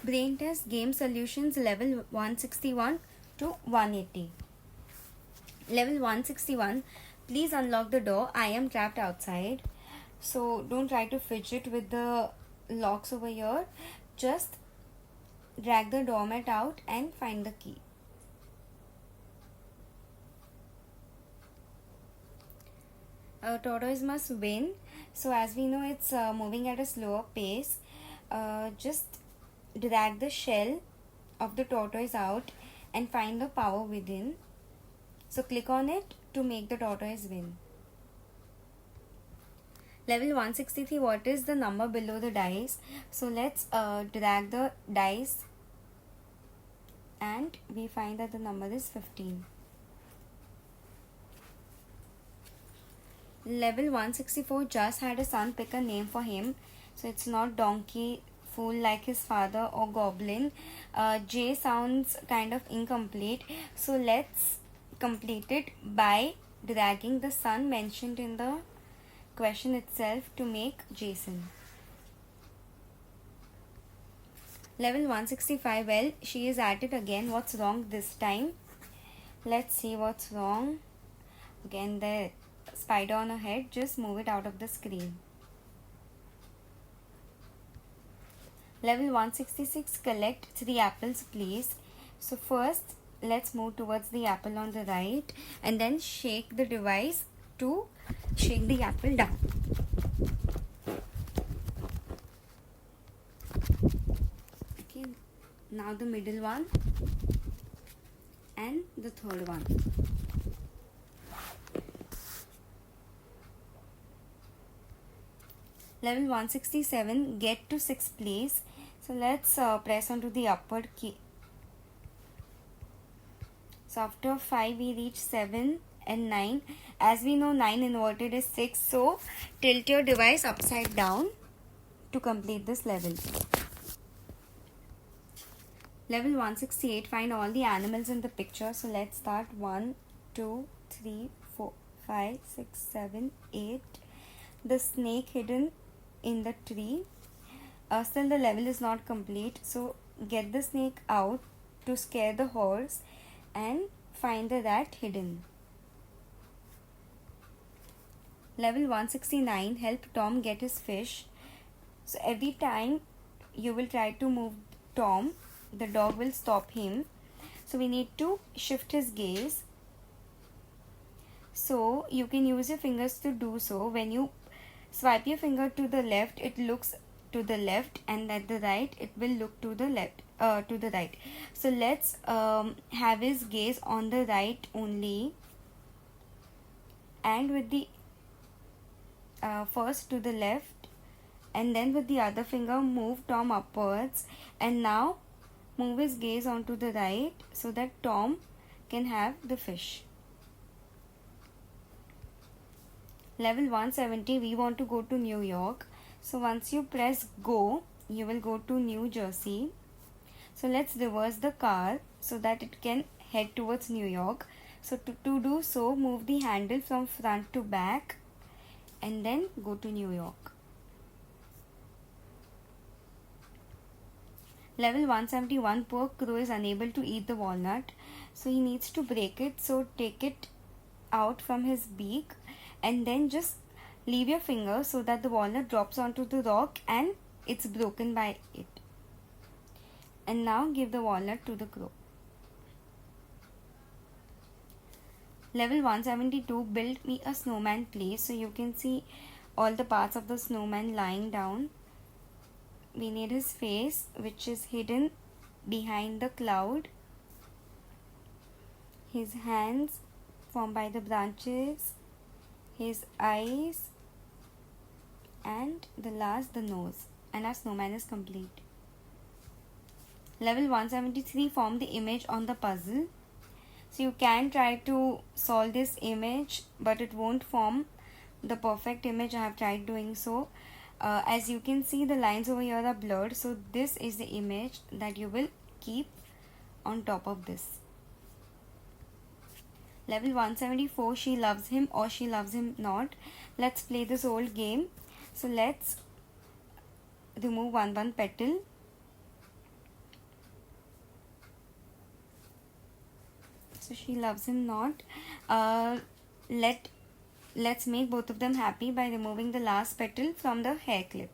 Brain test game solutions level 161 to 180. Level 161, please unlock the door. I am trapped outside. So don't try to fidget with the locks over here. Just drag the doormat out and find the key. Tortoise must win. So as we know, it's moving at a slower pace. Just drag the shell of the tortoise out and find the power within. So click on it to make the tortoise win. Level 163, what is the number below the dice? So let's drag the dice and we find that the number is 15. Level 164, just had a son, pick a name for him. So it's not donkey, fool like his father, or goblin. J sounds kind of incomplete. So let's complete it by dragging the son mentioned in the question itself to make Jason. Level 165, well, she is at it again. What's wrong this time? Let's see what's wrong. Again, the spider on her head, just move it out of the screen. Level 166, collect 3 apples please. So first let's move towards the apple on the right and then shake the device to shake the apple down. Okay, now the middle one and the third one. Level 167, get to 6th place. So let's press onto the upward key. So after 5 we reach 7 and 9. As we know, 9 inverted is 6. So tilt your device upside down to complete this level. Level 168, find all the animals in the picture. So let's start 1, 2, 3, 4, 5, 6, 7, 8. The snake hidden in the tree. Still the level is not complete, so get the snake out to scare the horse and find the rat hidden. Level 169, help Tom get his fish. So every time you will try to move Tom, the dog will stop him. So we need to shift his gaze. So you can use your fingers to do so. When you swipe your finger to the left, it looks to the left, and at the right it will look to the left, to the right. So let's have his gaze on the right only, and with the first to the left, and then with the other finger move Tom upwards, and now move his gaze onto the right so that Tom can have the fish. Level 170, we want to go to New York. So once you press go, you will go to New Jersey. So let's reverse the car so that it can head towards New York. So to do so, move the handle from front to back and then go to New York. Level 171, poor crow is unable to eat the walnut. So he needs to break it. So take it out from his beak and then just leave your finger so that the walnut drops onto the rock and it's broken by it. And now give the walnut to the crow. Level 172, build me a snowman please. So you can see all the parts of the snowman lying down. We need his face, which is hidden behind the cloud. His hands formed by the branches, his eyes, and the last the nose, and our snowman is complete. Level 173, form the image on the puzzle. So you can try to solve this image, but it won't form the perfect image. I have tried doing so. As you can see, the lines over here are blurred, so this is the image that you will keep on top of this. Level 174, she loves him or she loves him not. Let's play this old game. So let's remove one petal so she loves him not. Let's make both of them happy by removing the last petal from the hair clip.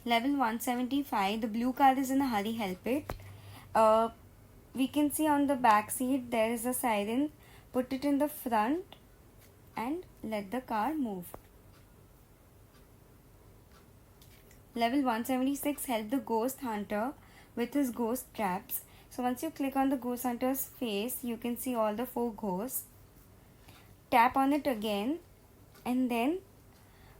Level 175, the blue car is in a hurry, help it. We can see on the back seat there is a siren. Put it in the front and let the car move. Level 176, help the ghost hunter with his ghost traps. So once you click on the ghost hunter's face, you can see all the 4 ghosts. Tap on it again and then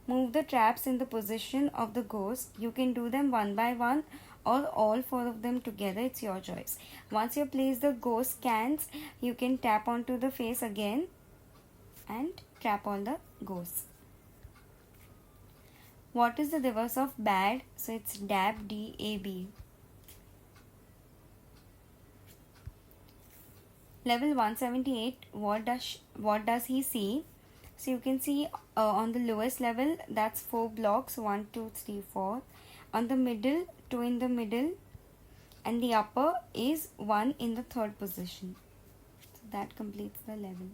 move the traps in the position of the ghost. You can do them one by one or all 4 of them together, it's your choice. Once you place the ghost scans, you can tap onto the face again and trap all the ghosts. What is the reverse of bad? So it's dab, D-A-B. Level 178, what does he see? So you can see on the lowest level, that's 4 blocks, 1, 2, 3, 4. On the middle, 2 in the middle, and the upper is 1 in the 3rd position. So that completes the level.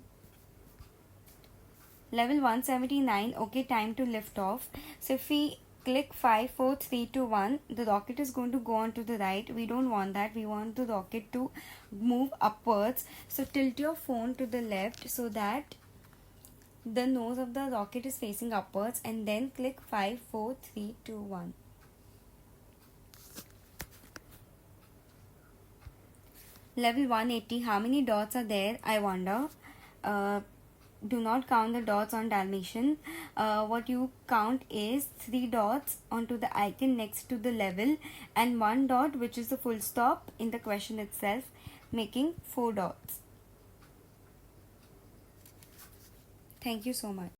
Level 179, okay, time to lift off. So if we click 5, 4, 3, 2, 1, the rocket is going to go on to the right. We don't want that. We want the rocket to move upwards. So tilt your phone to the left so that the nose of the rocket is facing upwards, and then click 5, 4, 3, 2, 1. Level 180, how many dots are there? I wonder. Do not count the dots on Dalmatian. What you count is 3 dots onto the icon next to the level and 1 dot which is the full stop in the question itself, making 4 dots. Thank you so much.